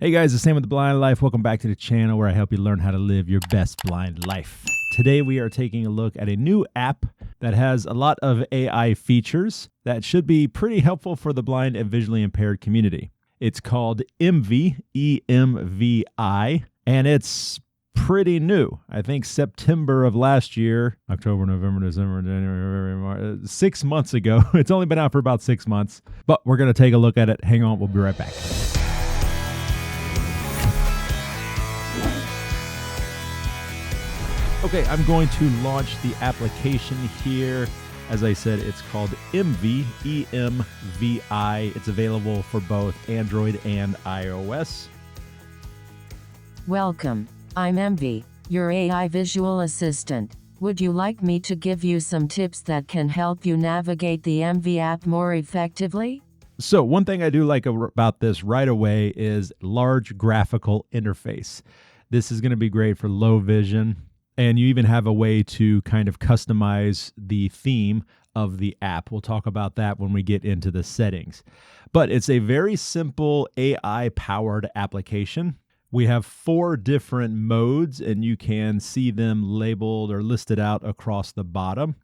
Hey guys, it's Sam with The Blind Life. Welcome back to the channel where I help you learn how to live your best blind life. Today we are taking a look at a new app that has a lot of AI features that should be pretty helpful for the blind and visually impaired community. It's called EMVI, E-M-V-I, and it's pretty new. I think September of last year, October, November, December, January, February, March, 6 months ago. It's only been out for about 6 months, but we're going to take a look at it. Hang on, we'll be right back. Okay, I'm going to launch the application here. As I said, it's called EMVI, E-M-V-I. It's available for both Android and iOS. Welcome. I'm EMVI, your AI visual assistant. Would you like me to give you some tips that can help you navigate the EMVI app more effectively? So one thing I do like about this right away is large graphical interface. This is going to be great for low vision. And you even have a way to kind of customize the theme of the app. We'll talk about that when we get into the settings. But it's a very simple AI-powered application. We have 4 different modes, and you can see them labeled or listed out across the bottom.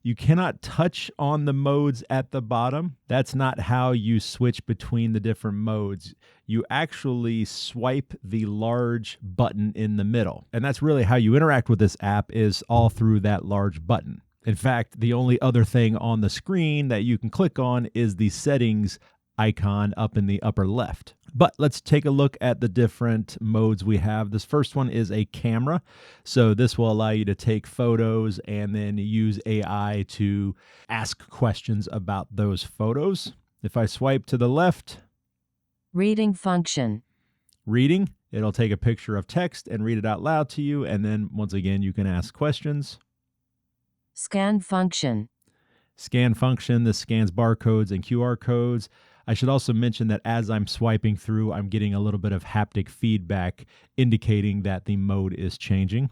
You cannot touch on the modes at the bottom. That's not how you switch between the different modes. You actually swipe the large button in the middle. And that's really how you interact with this app, is all through that large button. In fact, the only other thing on the screen that you can click on is the settings icon up in the upper left. But let's take a look at the different modes we have. This first one is a camera. So this will allow you to take photos and then use AI to ask questions about those photos. If I swipe to the left, Reading function. reading, it'll take a picture of text and read it out loud to you. And then once again, you can ask questions. Scan function. Scan function, this scans barcodes and QR codes. I should also mention that as I'm swiping through, I'm getting a little bit of haptic feedback indicating that the mode is changing.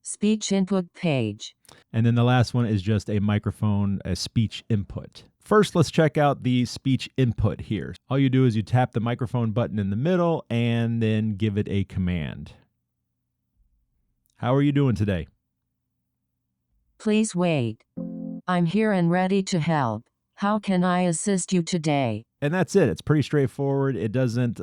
Speech input page. And then the last one is just a microphone, a speech input. First, let's check out the speech input here. All you do is you tap the microphone button in the middle and then give it a command. How are you doing today? Please wait. I'm here and ready to help. How can I assist you today? And that's it. It's pretty straightforward. It doesn't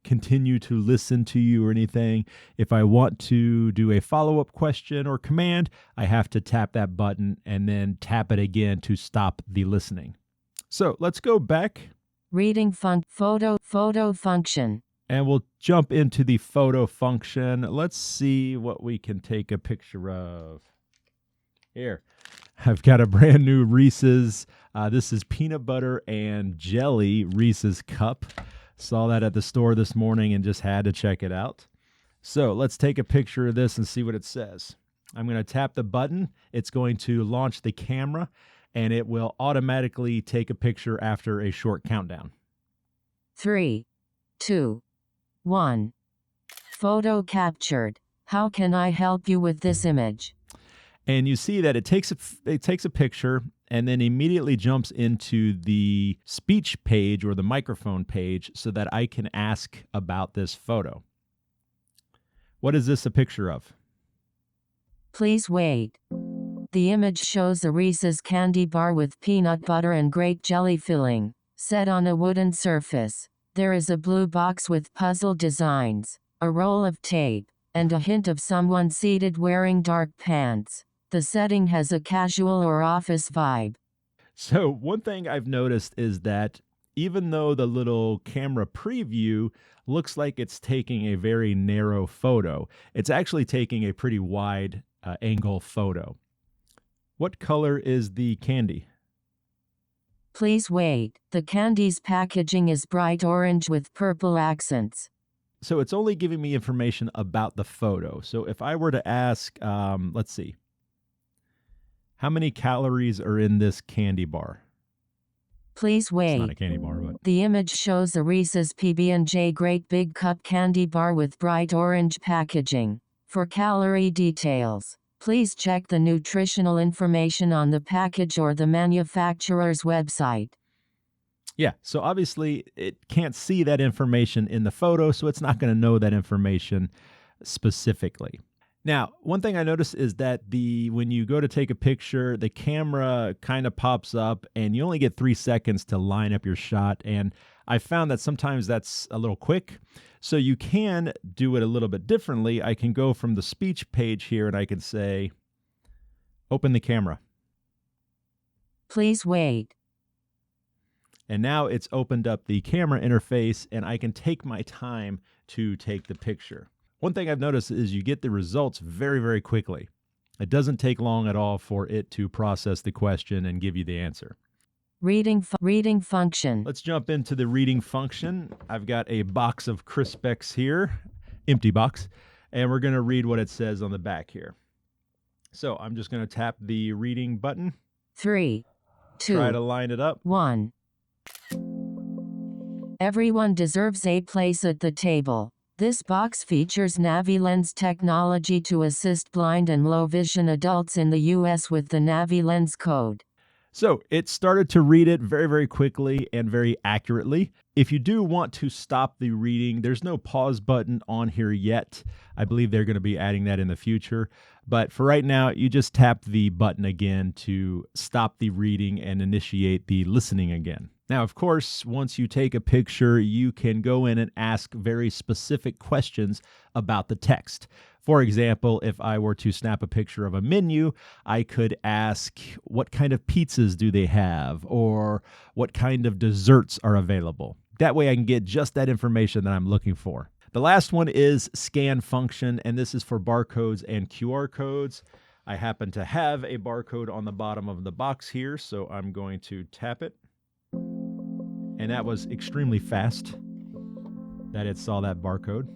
continue to listen to you or anything. If I want to do a follow-up question or command, I have to tap that button and then tap it again to stop the listening. So let's go back. Reading photo function. And we'll jump into the photo function. Let's see what we can take a picture of. Here, I've got a brand new Reese's. This is peanut butter and jelly Reese's cup. Saw that at the store this morning and just had to check it out. So let's take a picture of this and see what it says. I'm going to tap the button. It's going to launch the camera, and it will automatically take a picture after a short countdown. 3, 2, 1. Photo captured. How can I help you with this image? And you see that it takes a picture and then immediately jumps into the speech page or the microphone page so that I can ask about this photo. What is this a picture of? Please wait. The image shows a Reese's candy bar with peanut butter and grape jelly filling, set on a wooden surface. There is a blue box with puzzle designs, a roll of tape, and a hint of someone seated wearing dark pants. The setting has a casual or office vibe. So one thing I've noticed is that even though the little camera preview looks like it's taking a very narrow photo, it's actually taking a pretty wide angle photo. What color is the candy? Please wait. The candy's packaging is bright orange with purple accents. So it's only giving me information about the photo. So if I were to ask, let's see. How many calories are in this candy bar? Please wait. It's not a candy bar, but The image shows a Reese's PB&J Great Big Cup candy bar with bright orange packaging. For calorie details, please check the nutritional information on the package or the manufacturer's website. Yeah, so obviously it can't see that information in the photo, so it's not going to know that information specifically. Now, one thing I noticed is that when you go to take a picture, the camera kind of pops up and you only get 3 seconds to line up your shot. And I found that sometimes that's a little quick. So you can do it a little bit differently. I can go from the speech page here and I can say, open the camera. Please wait. And now it's opened up the camera interface and I can take my time to take the picture. One thing I've noticed is you get the results very, very quickly. It doesn't take long at all for it to process the question and give you the answer. Reading function. Let's jump into the reading function. I've got a box of Crispex here, empty box, and we're going to read what it says on the back here. So I'm just going to tap the reading button. 3, 2, try to line it up. 1. Everyone deserves a place at the table. This box features NaviLens technology to assist blind and low vision adults in the US with the NaviLens code. So it started to read it very, very quickly and very accurately. If you do want to stop the reading, there's no pause button on here yet. I believe they're going to be adding that in the future. But for right now, you just tap the button again to stop the reading and initiate the listening again. Now, of course, once you take a picture, you can go in and ask very specific questions about the text. For example, if I were to snap a picture of a menu, I could ask, what kind of pizzas do they have? Or what kind of desserts are available? That way I can get just that information that I'm looking for. The last one is scan function, and this is for barcodes and QR codes. I happen to have a barcode on the bottom of the box here, so I'm going to tap it. And that was extremely fast that it saw that barcode.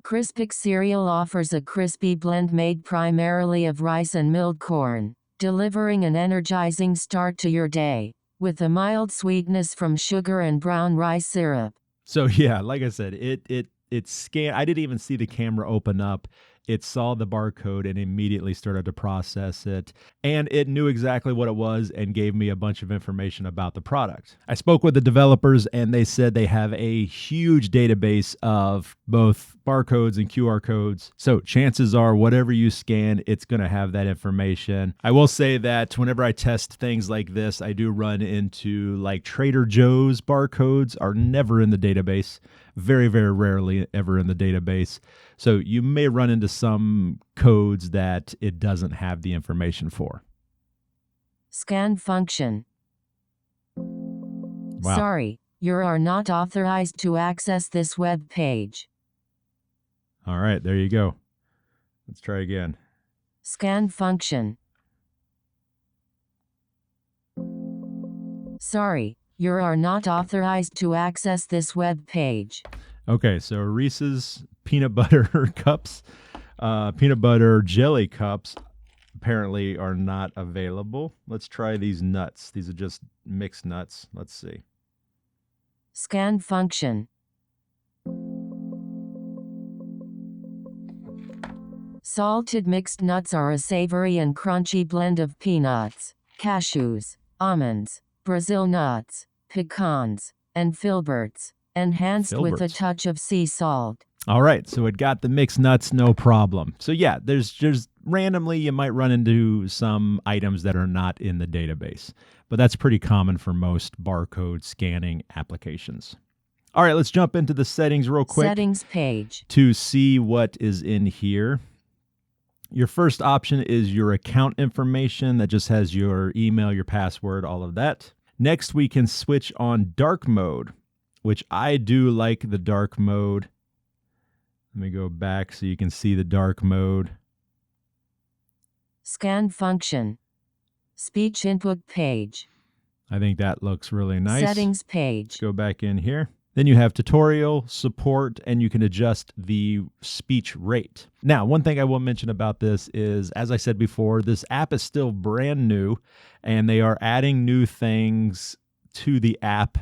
Crispix cereal offers a crispy blend made primarily of rice and milled corn, delivering an energizing start to your day, with a mild sweetness from sugar and brown rice syrup. So yeah, like I said, it scanned. I didn't even see the camera open up. It saw the barcode and immediately started to process it. And it knew exactly what it was and gave me a bunch of information about the product. I spoke with the developers and they said they have a huge database of both barcodes and QR codes. So chances are whatever you scan, it's going to have that information. I will say that whenever I test things like this, I do run into like Trader Joe's barcodes are never in the database. Very, very rarely ever in the database. So you may run into some codes that it doesn't have the information for. Scan function. Wow. Sorry, you are not authorized to access this web page. All right, there you go. Let's try again. Scan function. Sorry, you are not authorized to access this web page. Okay, so Reese's peanut butter cups, peanut butter jelly cups apparently are not available. Let's try these nuts. These are just mixed nuts. Let's see. Scan function. Salted mixed nuts are a savory and crunchy blend of peanuts, cashews, almonds, Brazil nuts, pecans, and filberts, enhanced with a touch of sea salt. All right, so it got the mixed nuts, no problem. So yeah, there's just randomly you might run into some items that are not in the database, but that's pretty common for most barcode scanning applications. All right, let's jump into the settings real quick. Settings page. To see what is in here. Your first option is your account information that just has your email, your password, all of that. Next, we can switch on dark mode, which I do like the dark mode. Let me go back so you can see the dark mode. Scan function. Speech input page. I think that looks really nice. Settings page. Let's go back in here. Then you have tutorial, support, and you can adjust the speech rate. Now, one thing I will mention about this is, as I said before, this app is still brand new, and they are adding new things to the app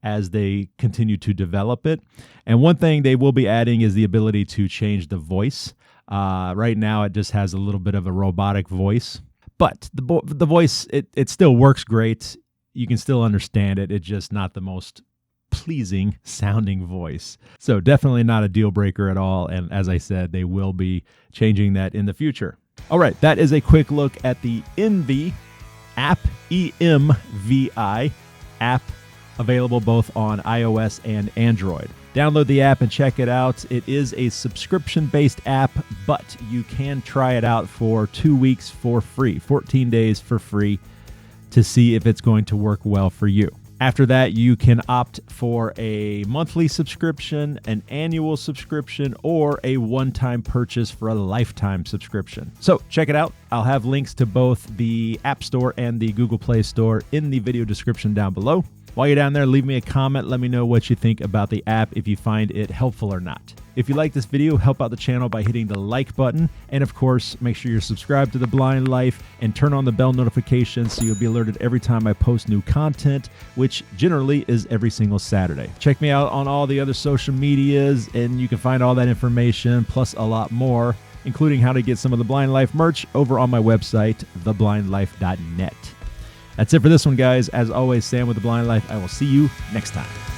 as they continue to develop it. And one thing they will be adding is the ability to change the voice. Right now, it just has a little bit of a robotic voice, but the voice, it still works great. you can still understand it. It's just not the most pleasing sounding voice. So definitely not a deal breaker at all. And as I said, they will be changing that in the future. All right, that is a quick look at the EMVI App, EMVI App, available both on iOS and Android. Download the app and check it out. It is a subscription-based app, but you can try it out for 2 weeks for free, 14 days for free, to see if it's going to work well for you. After that, you can opt for a monthly subscription, an annual subscription, or a one-time purchase for a lifetime subscription. So check it out. I'll have links to both the App Store and the Google Play Store in the video description down below. While you're down there, leave me a comment. Let me know what you think about the app, if you find it helpful or not. If you like this video, help out the channel by hitting the like button. And of course, make sure you're subscribed to The Blind Life and turn on the bell notifications so you'll be alerted every time I post new content, which generally is every single Saturday. Check me out on all the other social medias, and you can find all that information plus a lot more, including how to get some of The Blind Life merch over on my website, theblindlife.net. That's it for this one, guys. As always, Sam with The Blind Life. I will see you next time.